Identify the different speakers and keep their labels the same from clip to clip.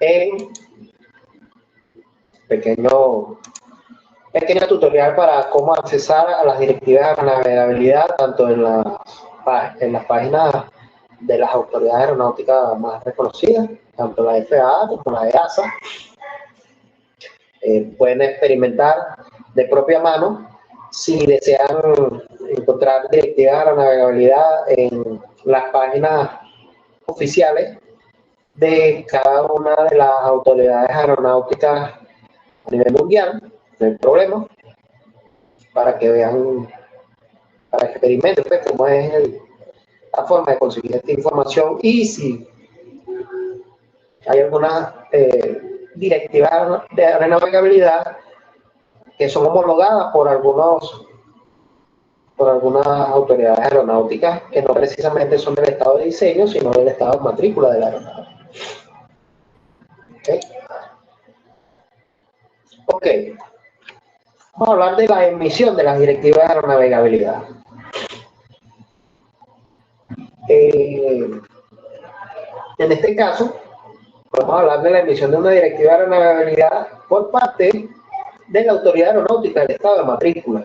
Speaker 1: en pequeño tutorial para cómo accesar a las directivas de navegabilidad, tanto en las páginas de las autoridades aeronáuticas más reconocidas, tanto la FAA como la EASA. Pueden experimentar de propia mano si desean encontrar directivas de navegabilidad en las páginas oficiales de cada una de las autoridades aeronáuticas a nivel mundial. No hay problema, para que vean, para que experimenten pues, cómo es la forma de conseguir esta información y si hay algunas directivas de navegabilidad que son homologadas por algunas autoridades aeronáuticas que no precisamente son del estado de diseño, sino del estado de matrícula de la aeronave. Ok. Vamos a hablar de la emisión de las directivas de aeronavegabilidad. En este caso, vamos a hablar de la emisión de una directiva de aeronavegabilidad por parte de la autoridad aeronáutica del estado de matrícula.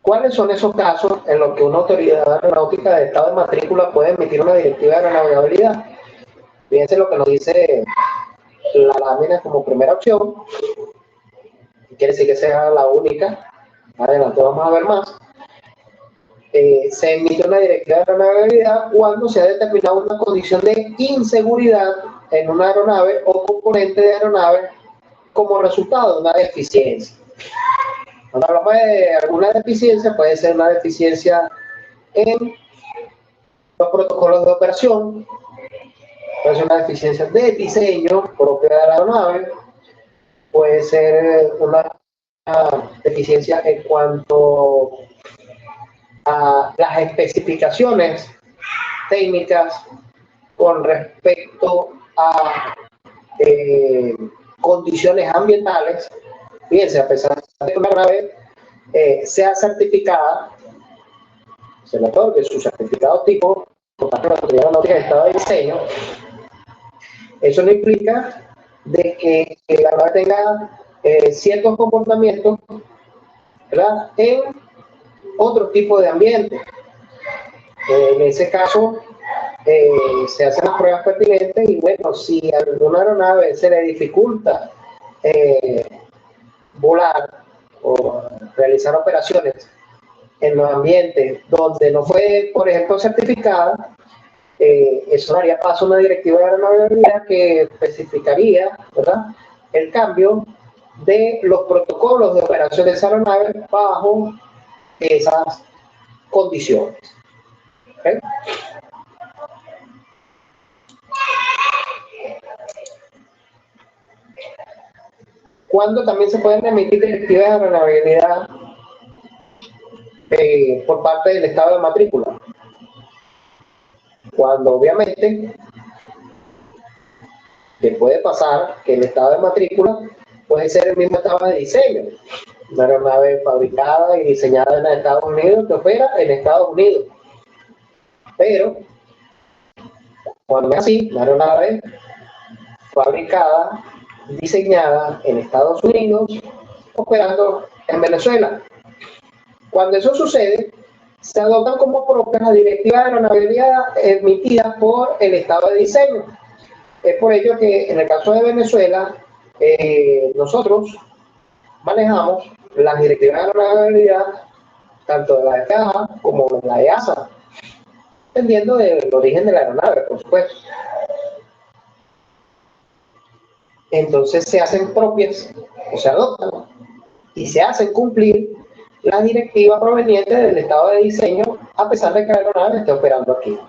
Speaker 1: ¿Cuáles son esos casos en los que una autoridad aeronáutica del estado de matrícula puede emitir una directiva de aeronavegabilidad? Fíjense lo que nos dice la lámina como primera opción. Quiere decir que sea la única. Adelante vamos a ver más. Se emite una directiva de aeronavegabilidad cuando se ha determinado una condición de inseguridad en una aeronave o componente de aeronave como resultado de una deficiencia. Cuando hablamos de alguna deficiencia, puede ser una deficiencia en los protocolos de operación, puede ser una deficiencia de diseño propia de la aeronave, puede ser una deficiencia en cuanto a las especificaciones técnicas con respecto a condiciones ambientales. Fíjense, a pesar de que una aeronave sea certificada, se le otorgue su certificado tipo por parte de la autoridad aeronáutica de estado de diseño, eso no implica de que la aeronave tenga ciertos comportamientos, ¿verdad?, en otro tipo de ambiente. En ese caso, se hacen las pruebas pertinentes y bueno, si a alguna aeronave se le dificulta volar o realizar operaciones en los ambientes donde no fue, por ejemplo, certificada, eso daría paso a una directiva de aeronavegabilidad que especificaría, ¿verdad?, el cambio de los protocolos de operación de esa aeronave bajo esas condiciones. ¿Okay? ¿Cuándo también se pueden emitir directivas de aeronavegabilidad por parte del estado de matrícula? Cuando obviamente que puede pasar que el estado de matrícula puede ser el mismo estado de diseño. Una aeronave fabricada y diseñada en Estados Unidos que opera en Estados Unidos. Pero, cuando es así, una aeronave fabricada, diseñada en Estados Unidos, operando en Venezuela. Cuando eso sucede, se adoptan como propias las directivas de aeronavegabilidad emitidas por el estado de diseño. Es por ello que en el caso de Venezuela, nosotros manejamos las directivas de aeronavegabilidad tanto de la FAA como de la EASA, dependiendo del origen de la aeronave, por supuesto. Entonces se hacen propias, o se adoptan, y se hacen cumplir las directivas provenientes del estado de diseño, a pesar de que la aeronave esté operando aquí.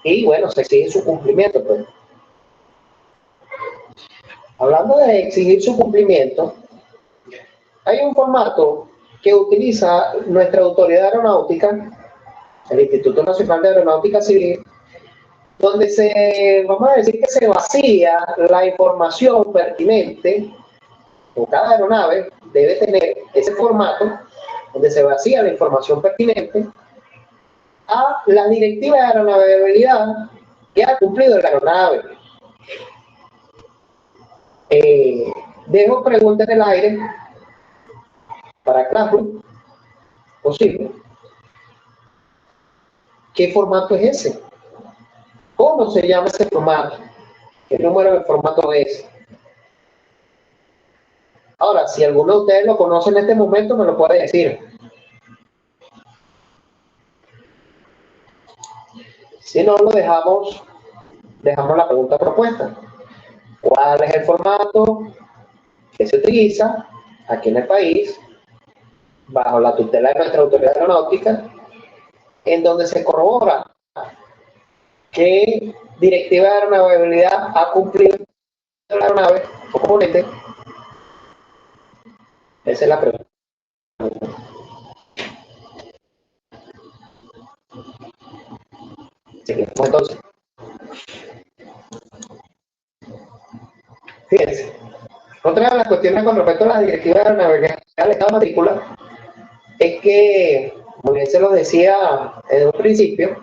Speaker 1: Y bueno, se exige su cumplimiento, pues. Hablando de exigir su cumplimiento, hay un formato que utiliza nuestra autoridad aeronáutica, el Instituto Nacional de Aeronáutica Civil, donde vamos a decir que se vacía la información pertinente, o cada aeronave debe tener ese formato, donde se vacía la información pertinente a la directiva de aeronavegabilidad ¿Qué ha cumplido la aeronave? Dejo preguntas en el aire para Classroom, posible. ¿Qué formato es ese? ¿Cómo se llama ese formato? ¿Qué número de formato es? Ahora, si alguno de ustedes lo conoce en este momento, me lo puede decir. Si no, lo dejamos la pregunta propuesta. ¿Cuál es el formato que se utiliza aquí en el país, bajo la tutela de nuestra autoridad aeronáutica, en donde se corrobora qué directiva de aeronavegabilidad ha cumplido la aeronave o componente? Esa es la pregunta. Seguimos entonces. Fíjense, otra de las cuestiones con respecto a las directivas de aeronavegabilidad del estado de matrícula es que, como bien se lo decía en un principio,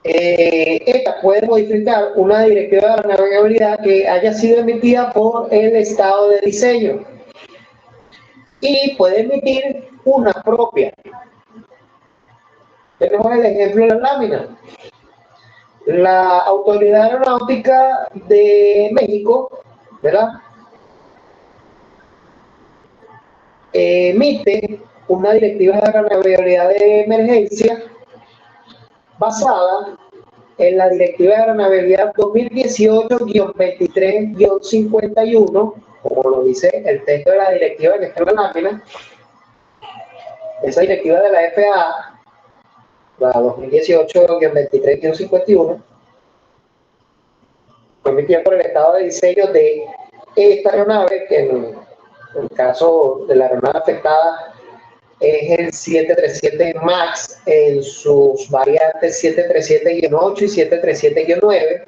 Speaker 1: esta puede modificar una directiva de navegabilidad que haya sido emitida por el estado de diseño y puede emitir una propia. Tenemos el ejemplo de la lámina. La Autoridad Aeronáutica de México, ¿verdad?, emite una directiva de navegabilidad de emergencia basada en la Directiva de Aeronavegabilidad 2018-23-51, como lo dice el texto de la directiva que está en la lámina. Esa directiva de la FAA, la 2018-23-51, fue emitida por el estado de diseño de esta aeronave, que en el caso de la aeronave afectada es el 737 MAX en sus variantes 737-8 y 737-9.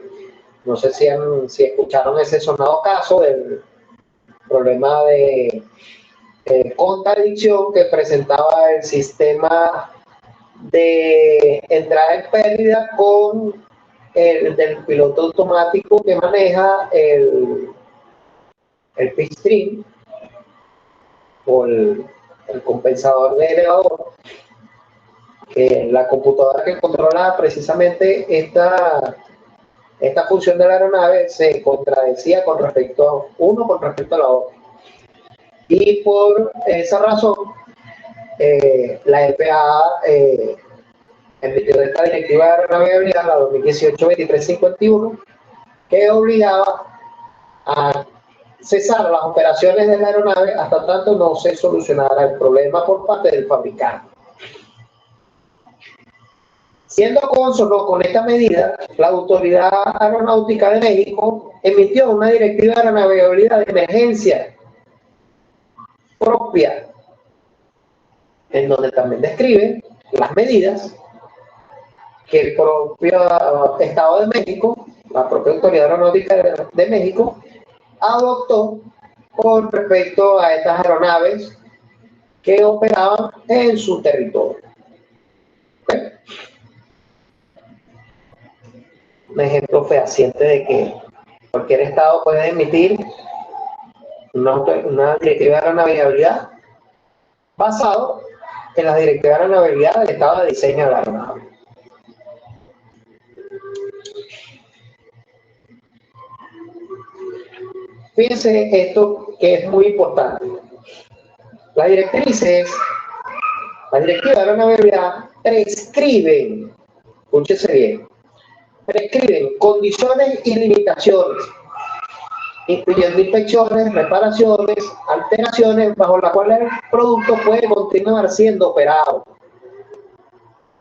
Speaker 1: No sé si escucharon ese sonado caso del problema de contradicción que presentaba el sistema de entrada en pérdida con el del piloto automático que maneja el pitstream o el compensador de elevador, que la computadora que controla precisamente esta función de la aeronave se contradecía con respecto a la otra. Y por esa razón, la FAA emitió esta directiva de aeronavegabilidad, la 2018-2351, que obligaba a cesar las operaciones de la aeronave hasta tanto no se solucionara el problema por parte del fabricante. Siendo consono con esta medida, la Autoridad Aeronáutica de México emitió una directiva de aeronavegabilidad de emergencia propia, en donde también describe las medidas que el propio Estado de México, la propia Autoridad Aeronáutica de México, adoptó con respecto a estas aeronaves que operaban en su territorio. ¿Okay? Un ejemplo fehaciente de que cualquier estado puede emitir una directiva de aeronavegabilidad basado en las directivas de aeronavegabilidad del estado de diseño de la aeronave. Fíjense esto que es muy importante. Las directrices, la directiva de aeronavegabilidad prescriben, escúchese bien, prescriben condiciones y limitaciones, incluyendo inspecciones, reparaciones, alteraciones bajo las cuales el producto puede continuar siendo operado.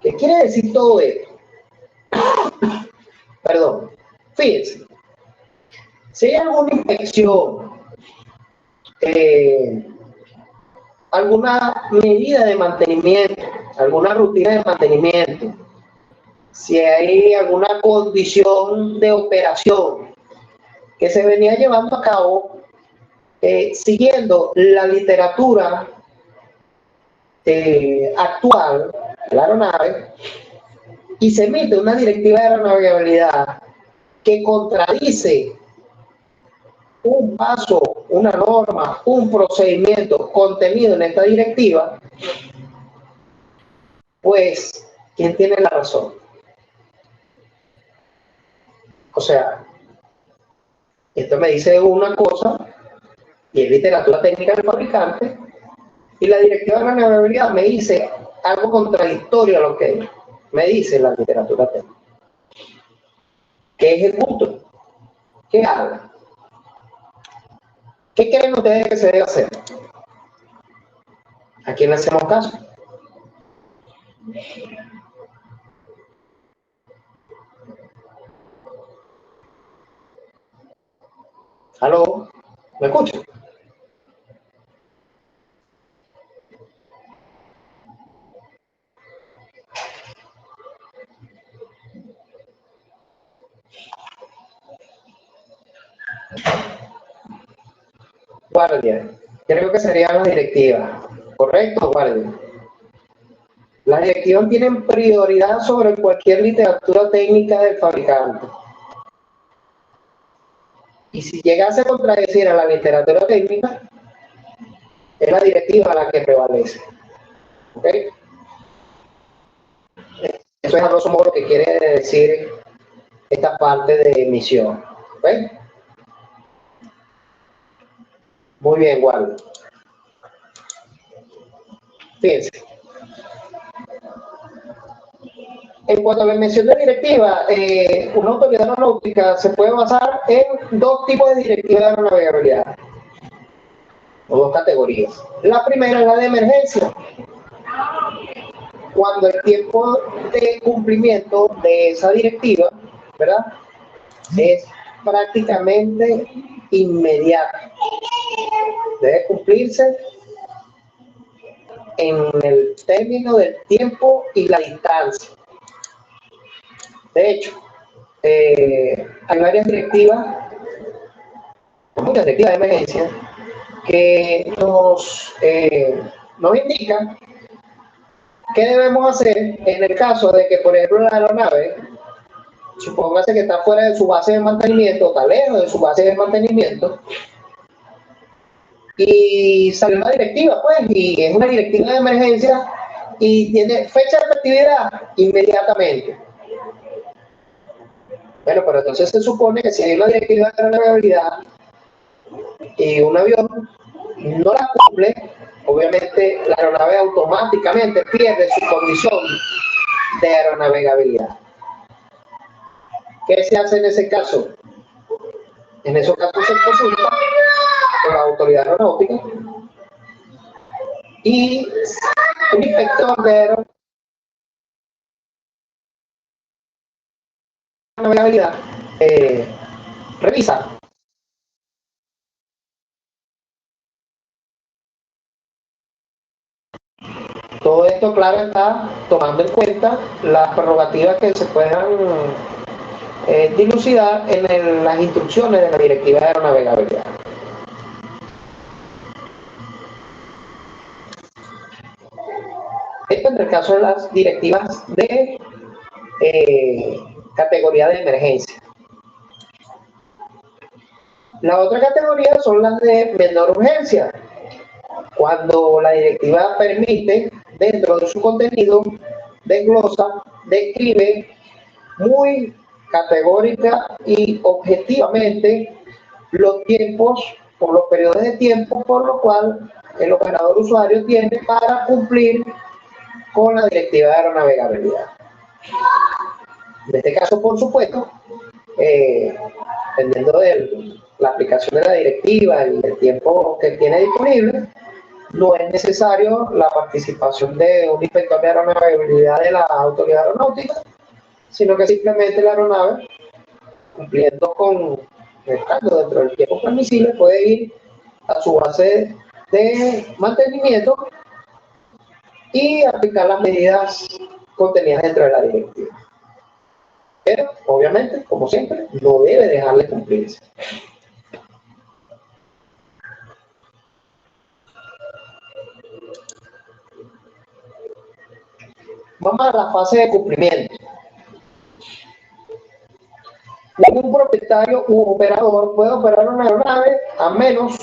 Speaker 1: ¿Qué quiere decir todo esto? Perdón, fíjense, si hay alguna inspección, alguna medida de mantenimiento, alguna rutina de mantenimiento, si hay alguna condición de operación que se venía llevando a cabo siguiendo la literatura actual de la aeronave y se emite una directiva de aeronavegabilidad que contradice un paso, una norma, un procedimiento contenido en esta directiva, pues, ¿quién tiene la razón? O sea, esto me dice una cosa, y es literatura técnica del fabricante, y la directiva de aeronavegabilidad me dice algo contradictorio a lo que me dice la literatura técnica. ¿Qué ejecuto? ¿Qué hago? ¿Qué creen ustedes que se debe hacer? ¿A quién le hacemos caso? ¿Aló? ¿Me escuchan? Guardia. Creo que serían las directivas. ¿Correcto, guardia? Las directivas tienen prioridad sobre cualquier literatura técnica del fabricante. Y si llegase a contradecir a la literatura técnica, es la directiva la que prevalece. ¿Ok? Eso es a grosso modo lo que quiere decir esta parte de emisión. ¿Ok? Muy bien, guardia. Fíjense. En cuanto a la emisión de directiva, una autoridad aeronáutica se puede basar en dos tipos de directivas de aeronavegabilidad, o dos categorías. La primera es la de emergencia, cuando el tiempo de cumplimiento de esa directiva, ¿verdad?, es prácticamente inmediato. Debe cumplirse en el término del tiempo y la distancia. De hecho, hay varias directivas, muchas directivas de emergencia, que nos indican qué debemos hacer en el caso de que, por ejemplo, la aeronave, supóngase que está fuera de su base de mantenimiento, está lejos de su base de mantenimiento, y sale una directiva, pues, y es una directiva de emergencia y tiene fecha de efectividad inmediatamente. Bueno, pero entonces se supone que si hay una directiva de navegabilidad y un avión no la cumple, obviamente la aeronave automáticamente pierde su condición de aeronavegabilidad. ¿Qué se hace en ese caso? En esos casos se consulta con la autoridad aeronáutica y un inspector de aeronavegabilidad revisa todo esto. Claro, está tomando en cuenta las prerrogativas que se puedan dilucidar en las instrucciones de la directiva de aeronavegabilidad. Esto en el caso de las directivas de categoría de emergencia. La otra categoría son las de menor urgencia, cuando la directiva permite, dentro de su contenido, desglosa, describe muy categórica y objetivamente los tiempos, por los periodos de tiempo por lo cual el operador usuario tiene para cumplir con la directiva de aeronavegabilidad. En este caso, por supuesto, dependiendo de la aplicación de la directiva y el tiempo que tiene disponible, no es necesario la participación de un inspector de aeronavegabilidad de la autoridad aeronáutica, sino que simplemente la aeronave, cumpliendo con el cambio dentro del tiempo permisible, puede ir a su base de mantenimiento y aplicar las medidas contenidas dentro de la directiva. Pero, obviamente, como siempre, no debe dejarle cumplirse. Vamos a la fase de cumplimiento. Ningún propietario u operador puede operar una aeronave a menos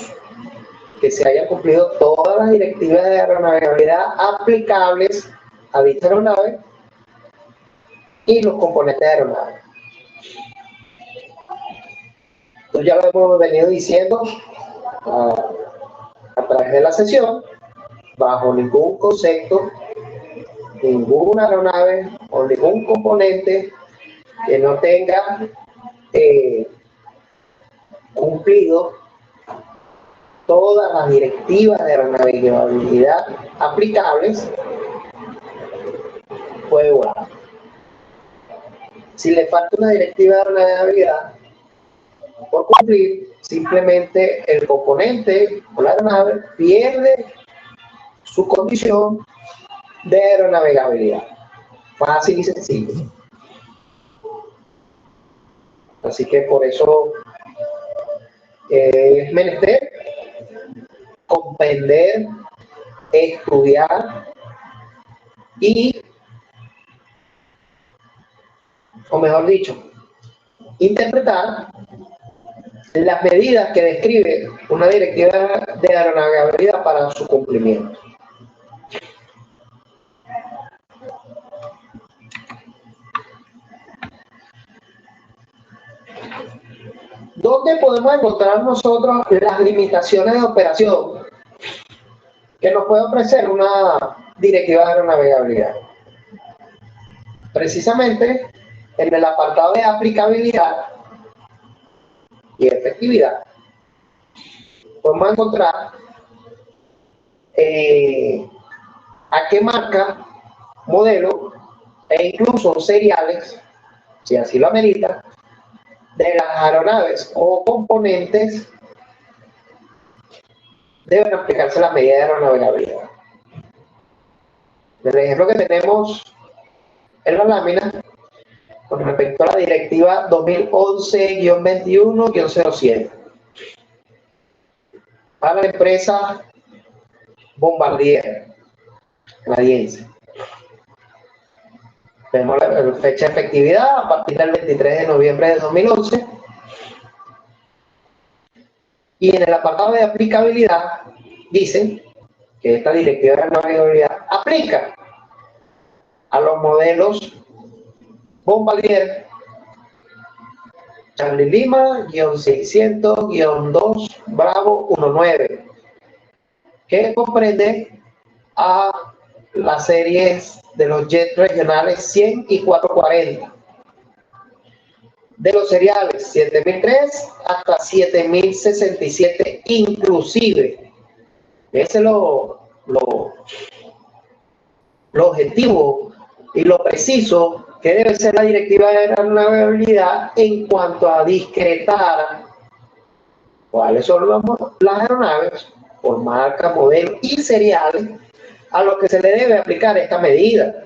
Speaker 1: que se hayan cumplido todas las directivas de aeronavegabilidad aplicables a dicha aeronave y los componentes de aeronave. Entonces ya lo hemos venido diciendo a través de la sesión, bajo ningún concepto, ninguna aeronave o ningún componente que no tenga cumplido todas las directivas de aeronavegabilidad aplicables puede volar. Si le falta una directiva de aeronavegabilidad por cumplir, simplemente el componente o la aeronave pierde su condición de aeronavegabilidad. Fácil y sencillo. Así que por eso es menester comprender, estudiar y, o mejor dicho, interpretar las medidas que describe una directiva de aeronavegabilidad para su cumplimiento. ¿Dónde podemos encontrar nosotros las limitaciones de operación que nos puede ofrecer una directiva de aeronavegabilidad? Precisamente en el apartado de aplicabilidad y efectividad podemos encontrar a qué marca, modelo e incluso seriales, si así lo amerita, de las aeronaves o componentes deben aplicarse las medidas de aeronavegabilidad. El ejemplo que tenemos en la lámina con respecto a la directiva 2011-21-07 para la empresa Bombardier canadiense. Tenemos la fecha de efectividad a partir del 23 de noviembre de 2011 y en el apartado de aplicabilidad dicen que esta directiva de navegabilidad aplica a los modelos Bombardier Charlie Lima, -600-2 Bravo 19, que comprende a las series de los jets regionales 100 y 440, de los seriales 7003 hasta 7067 inclusive. Ese es lo objetivo y lo preciso que debe ser la directiva de aeronavegabilidad en cuanto a discretar cuáles son las aeronaves por marca, modelo y seriales a los que se le debe aplicar esta medida.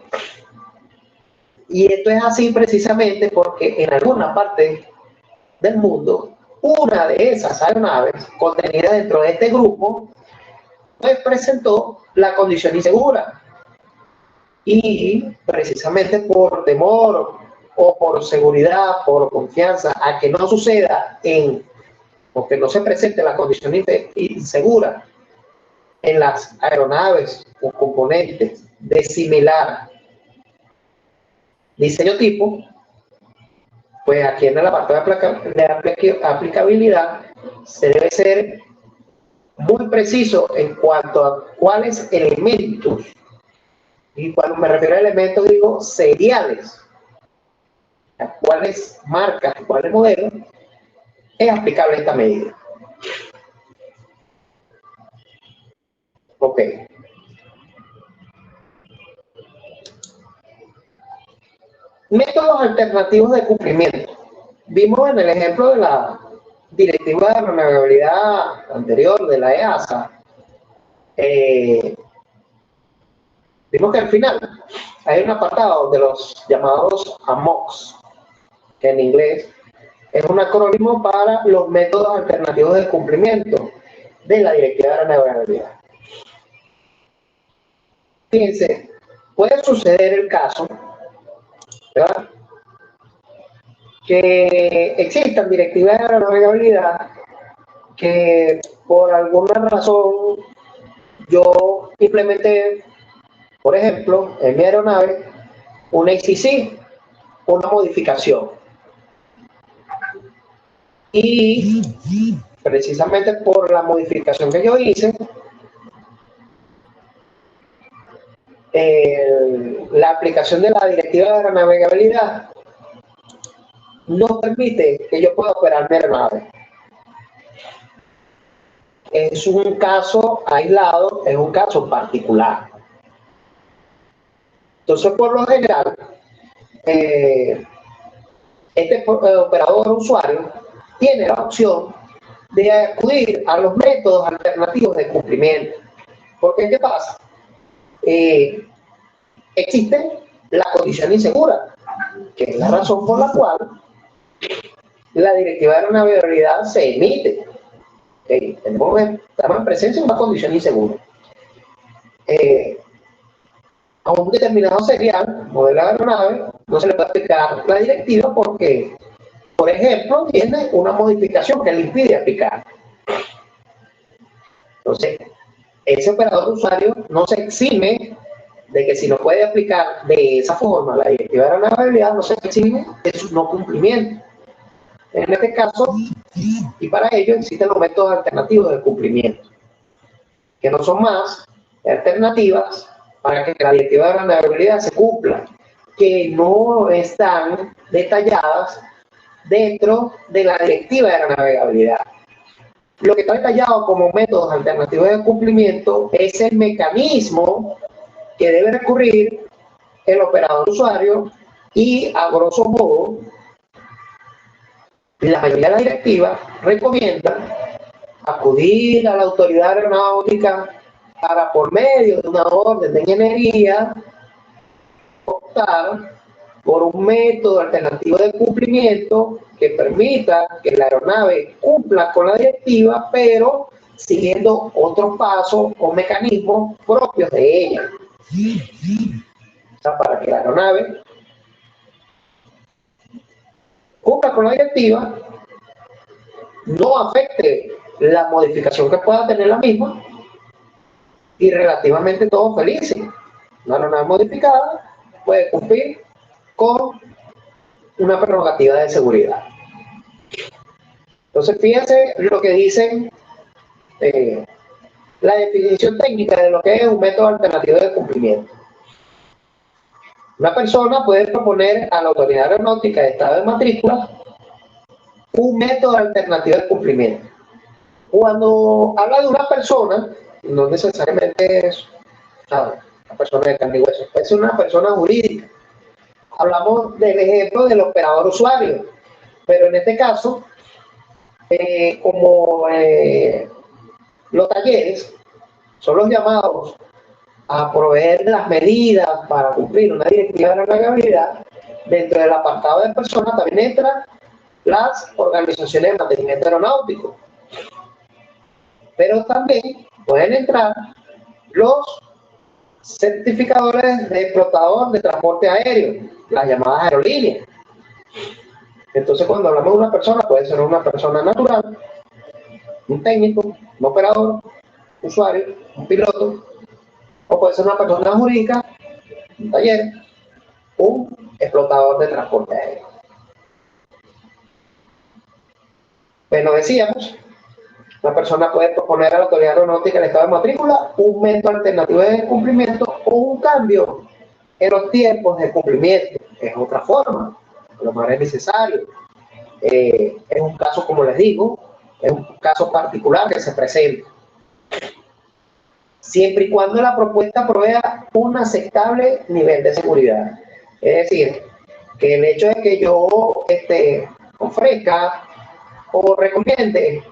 Speaker 1: Y esto es así precisamente porque en alguna parte del mundo una de esas aeronaves contenida dentro de este grupo pues presentó la condición insegura. Y precisamente por temor o por seguridad, por confianza a que no suceda o que no se presente la condición insegura en las aeronaves o componentes de similar diseño tipo, pues aquí en el apartado de aplicabilidad se debe ser muy preciso en cuanto a cuáles elementos, y cuando me refiero a elementos digo seriales, a cuáles marcas, cuáles modelos es aplicable esta medida. Ok. Métodos alternativos de cumplimiento. Vimos en el ejemplo de la directiva de aeronavegabilidad anterior de la EASA, vimos que al final hay un apartado de los llamados AMOCs, que en inglés es un acrónimo para los métodos alternativos de cumplimiento de la directiva de aeronavegabilidad. Fíjense, puede suceder el caso, ¿verdad?, que existan directivas de aeronavegabilidad que por alguna razón yo implementé, por ejemplo, en mi aeronave, una ACC, una modificación. Y precisamente por la modificación que yo hice, la aplicación de la directiva de aeronavegabilidad no permite que yo pueda operar mi aeronave. Es un caso aislado, es un caso particular. Entonces, por lo general, este operador usuario tiene la opción de acudir a los métodos alternativos de cumplimiento. Porque, ¿qué pasa? Existe la condición insegura, que es la razón por la cual la directiva de aeronavegabilidad se emite. Estamos en presencia de una condición insegura. A un determinado serial, modelo de aeronave, no se le puede aplicar la directiva porque, por ejemplo, tiene una modificación que le impide aplicar. Entonces, ese operador usuario no se exime de que si no puede aplicar de esa forma la directiva de aeronavegabilidad, no se exime de su no cumplimiento. En este caso, y para ello existen los métodos alternativos de cumplimiento, que no son más alternativas para que la directiva de aeronavegabilidad se cumpla, que no están detalladas dentro de la directiva de aeronavegabilidad. Lo que está detallado como métodos alternativos de cumplimiento es el mecanismo que debe recurrir el operador usuario y, a grosso modo, la mayoría de las directivas recomiendan acudir a la autoridad aeronáutica para, por medio de una orden de ingeniería, optar por un método alternativo de cumplimiento que permita que la aeronave cumpla con la directiva, pero siguiendo otros pasos o mecanismos propios de ella. O sea, para que la aeronave cumpla con la directiva, no afecte la modificación que pueda tener la misma y relativamente todos felices. Una aeronave modificada puede cumplir con una prerrogativa de seguridad. Entonces, fíjense lo que dicen la definición técnica de lo que es un método alternativo de cumplimiento. Una persona puede proponer a la autoridad aeronáutica de estado de matrícula un método alternativo de cumplimiento. Cuando habla de una persona, no necesariamente es una persona de carne y hueso, es una persona jurídica. Hablamos del ejemplo del operador usuario, pero en este caso, como los talleres son los llamados a proveer las medidas para cumplir una directiva de navegabilidad, dentro del apartado de personas también entran las organizaciones de mantenimiento aeronáutico, pero también pueden entrar los certificadores de explotador de transporte aéreo, las llamadas aerolíneas. Entonces, cuando hablamos de una persona, puede ser una persona natural, un técnico, un operador, un usuario, un piloto, o puede ser una persona jurídica, un taller, un explotador de transporte aéreo. Pues nos decíamos, una persona puede proponer a la autoridad aeronáutica del estado de matrícula un método alternativo de cumplimiento o un cambio en los tiempos de cumplimiento. Es otra forma, lo más es necesario. Es un caso, como les digo, es un caso particular que se presenta. Siempre y cuando la propuesta provea un aceptable nivel de seguridad. Es decir, que el hecho de que yo ofrezca o recomiende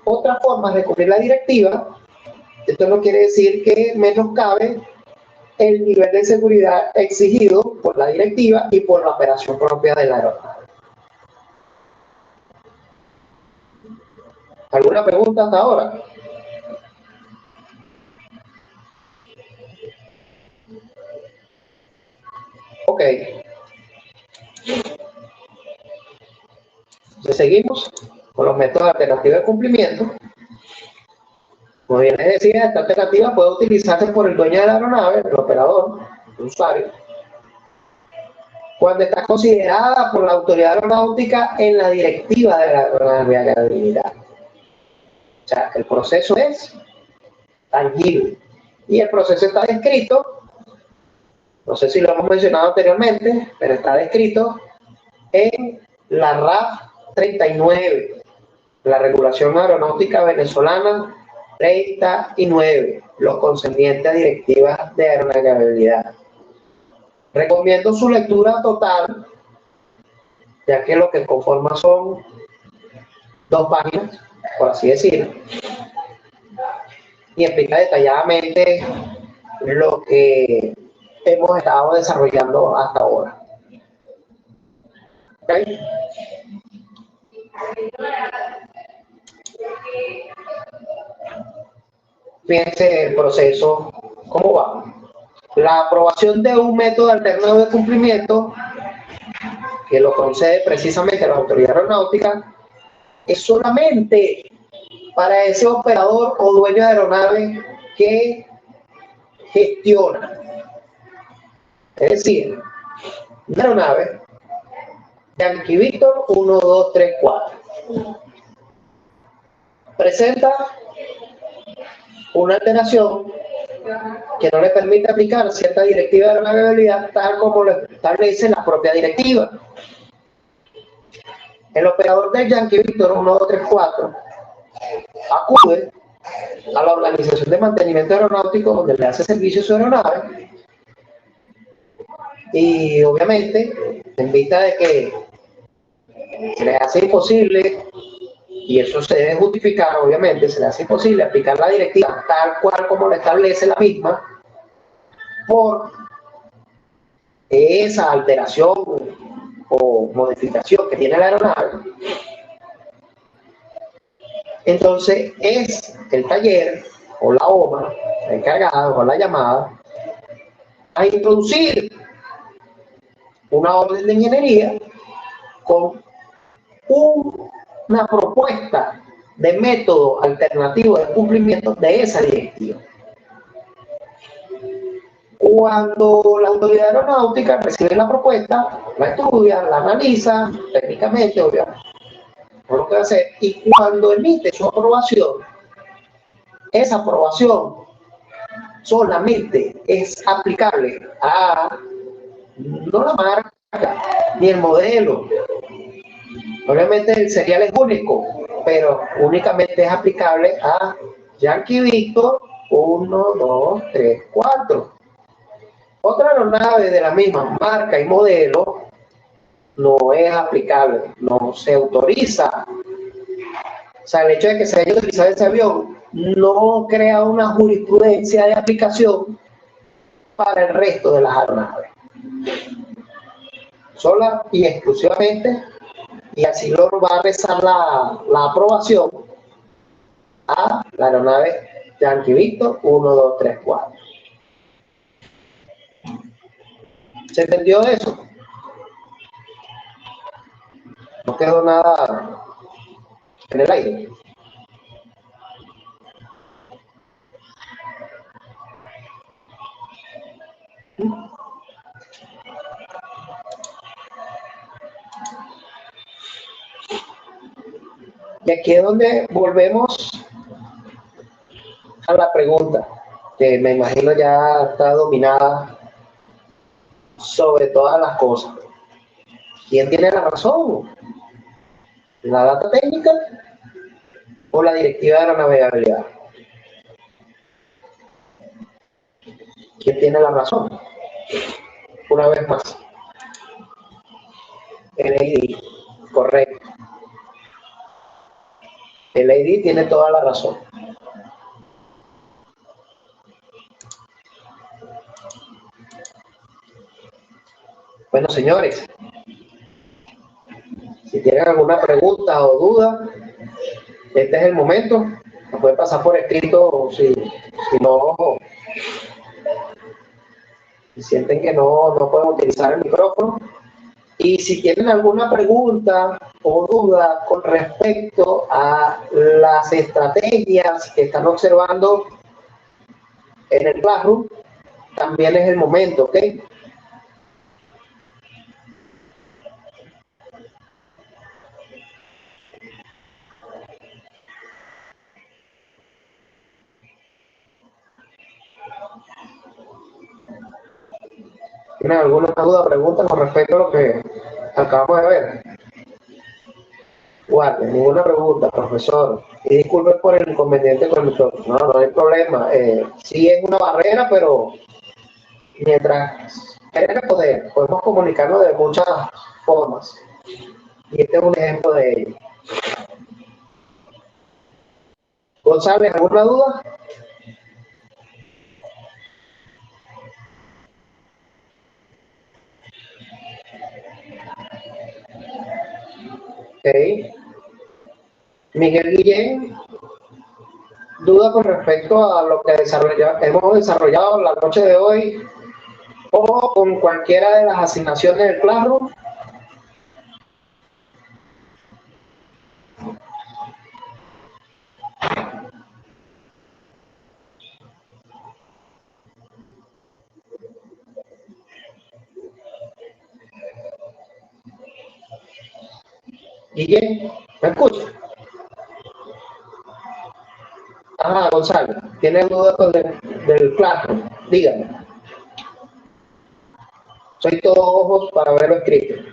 Speaker 1: otras formas de cumplir la directiva, esto no quiere decir que menoscabe el nivel de seguridad exigido por la directiva y por la operación propia de la aeronave. ¿Alguna pregunta hasta ahora? Ok. Entonces seguimos con los métodos alternativos de cumplimiento. Como bien les decía, esta alternativa puede utilizarse por el dueño de la aeronave, el operador, el usuario, cuando está considerada por la autoridad aeronáutica en la directiva de la navegabilidad. O sea, el proceso es tangible y el proceso está descrito, no sé si lo hemos mencionado anteriormente, pero está descrito en la RAF 39, la Regulación Aeronáutica Venezolana 39, los concernientes a directivas de aeronavegabilidad. Recomiendo su lectura total, ya que lo que conforma son 2 páginas, por así decirlo, y explica detalladamente lo que hemos estado desarrollando hasta ahora. ¿Okay? Fíjense el proceso, ¿cómo va? La aprobación de un método alternativo de cumplimiento que lo concede precisamente la autoridad aeronáutica es solamente para ese operador o dueño de aeronave que gestiona. Es decir, una aeronave Yankee Víctor 1, 2, 3, 4 presenta una alteración que no le permite aplicar cierta directiva de aeronavegabilidad tal como lo establece la propia directiva. El operador del Yankee Víctor 1, 2, 3, 4 acude a la organización de mantenimiento aeronáutico donde le hace servicio a su aeronave y obviamente en vista de que se le hace imposible, y eso se debe justificar obviamente, se le hace imposible aplicar la directiva tal cual como lo establece la misma por esa alteración o modificación que tiene la aeronave. Entonces es el taller o la OMA, el encargado o la llamada a introducir una orden de ingeniería con una propuesta de método alternativo de cumplimiento de esa directiva. Cuando la autoridad aeronáutica recibe la propuesta, la estudia, la analiza técnicamente, obviamente, por lo que hace, y cuando emite su aprobación, esa aprobación solamente es aplicable a no la marca ni el modelo. Obviamente el serial es único, pero únicamente es aplicable a Yankee Víctor 1, 2, 3, 4. Otra aeronave de la misma marca y modelo no es aplicable, no se autoriza. O sea, el hecho de que se haya utilizado ese avión no crea una jurisprudencia de aplicación para el resto de las aeronaves. Sola y exclusivamente, y así lo va a rezar la aprobación a la aeronave Yankee Víctor 1, 2, 3, 4. ¿Se entendió eso? No quedó nada en el aire. Y aquí es donde volvemos a la pregunta, que me imagino ya está dominada sobre todas las cosas. ¿Quién tiene la razón? ¿La data técnica o la directiva de la navegabilidad? ¿Quién tiene la razón? Una vez más. El AD, correcto. El AD tiene toda la razón. Bueno, señores, si tienen alguna pregunta o duda, este es el momento. Nos pueden pasar por escrito si no, si sienten que no pueden utilizar el micrófono. Y si tienen alguna pregunta o duda con respecto a las estrategias que están observando en el Classroom, también es el momento, ¿ok? ¿Tienen alguna duda, pregunta con respecto a lo que acabamos de ver? Guardia, ninguna pregunta, profesor. Y disculpe por el inconveniente con el micrófono. No, no hay problema. Sí es una barrera, pero mientras queremos poder, podemos comunicarnos de muchas formas. Y este es un ejemplo de ello. González, ¿alguna duda? Ok. Miguel Guillén, duda con respecto a lo que hemos desarrollado la noche de hoy o con cualquiera de las asignaciones del Classroom. Guillén, ¿me escucha? Ajá, Gonzalo, ¿tiene dudas del Classroom? Dígame. Soy todo ojos para verlo escrito.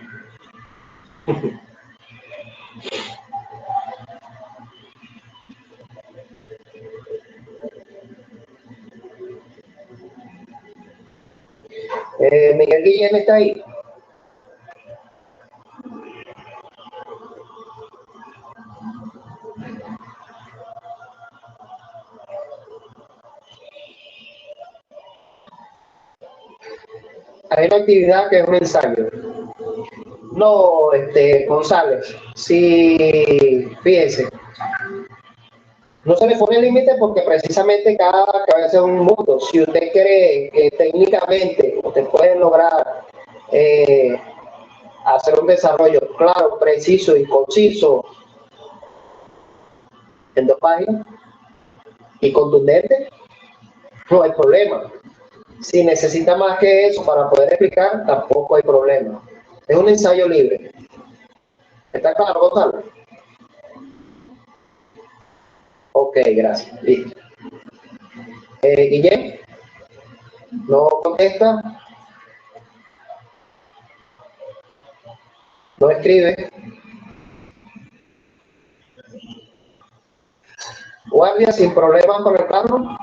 Speaker 1: Miguel Guillén está ahí. Hay una actividad que es un ensayo. No, González, sí, fíjense, no se le pone límite porque precisamente cada cabeza es un mundo. Si usted cree que técnicamente usted puede lograr eh, hacer un desarrollo claro, preciso y conciso en 2 páginas y contundente, no hay problema. Si necesita más que eso para poder explicar, tampoco hay problema. Es un ensayo libre. ¿Está claro, Gonzalo? Ok, gracias. Listo. Guillén, no contesta, no escribe. Guardia, sin problemas con el plano.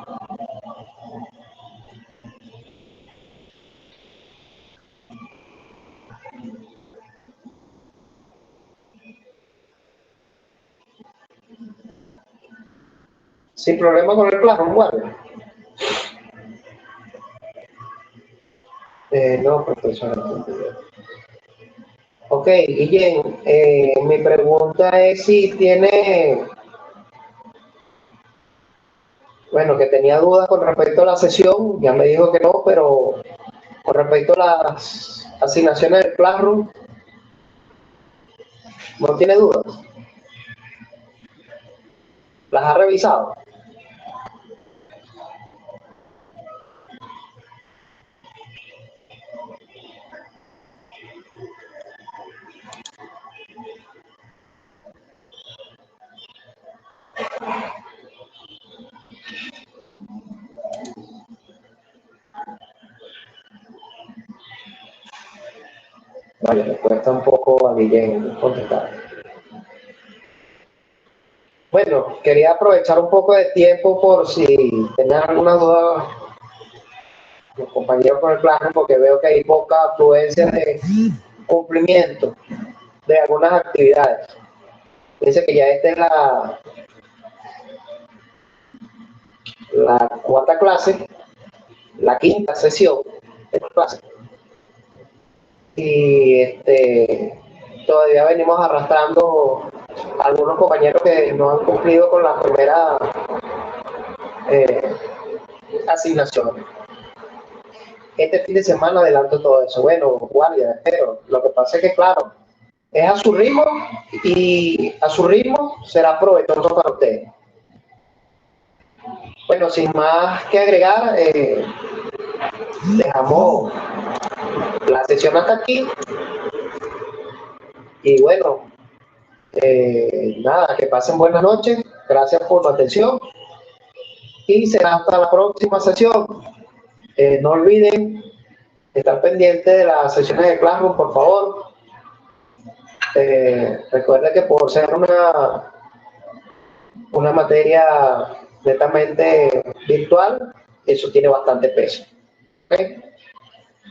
Speaker 1: Sin problema con el plano, guardia. No, profesor. Ok, Guillén, mi pregunta es si tiene, bueno, que tenía dudas con respecto a la sesión, ya me dijo que no, pero con respecto a las asignaciones del Classroom, no tiene dudas. ¿Las ha revisado? Vale, me cuesta un poco a Guillén contestar. Bueno, quería aprovechar un poco de tiempo por si tenían alguna duda los compañeros con el Classroom, porque veo que hay poca afluencia de cumplimiento de algunas actividades. Dice que ya esta es la cuarta clase, la quinta sesión de la clase. Y todavía venimos arrastrando algunos compañeros que no han cumplido con la primera asignación. este fin de semana adelanto todo eso. Bueno, guardia, pero lo que pasa es que, claro, es a su ritmo y a su ritmo será provechoso para usted. Bueno, sin más que agregar, dejamos la sesión hasta aquí y bueno, nada, que pasen buenas noches, gracias por su atención y será hasta la próxima sesión. No olviden estar pendientes de las sesiones de Classroom, por favor. Recuerde que por ser una materia netamente virtual, eso tiene bastante peso. ¿Okay?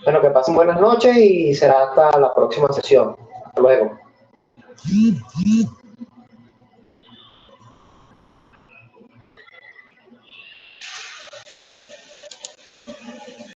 Speaker 1: Bueno, que pasen buenas noches y será hasta la próxima sesión. Hasta luego.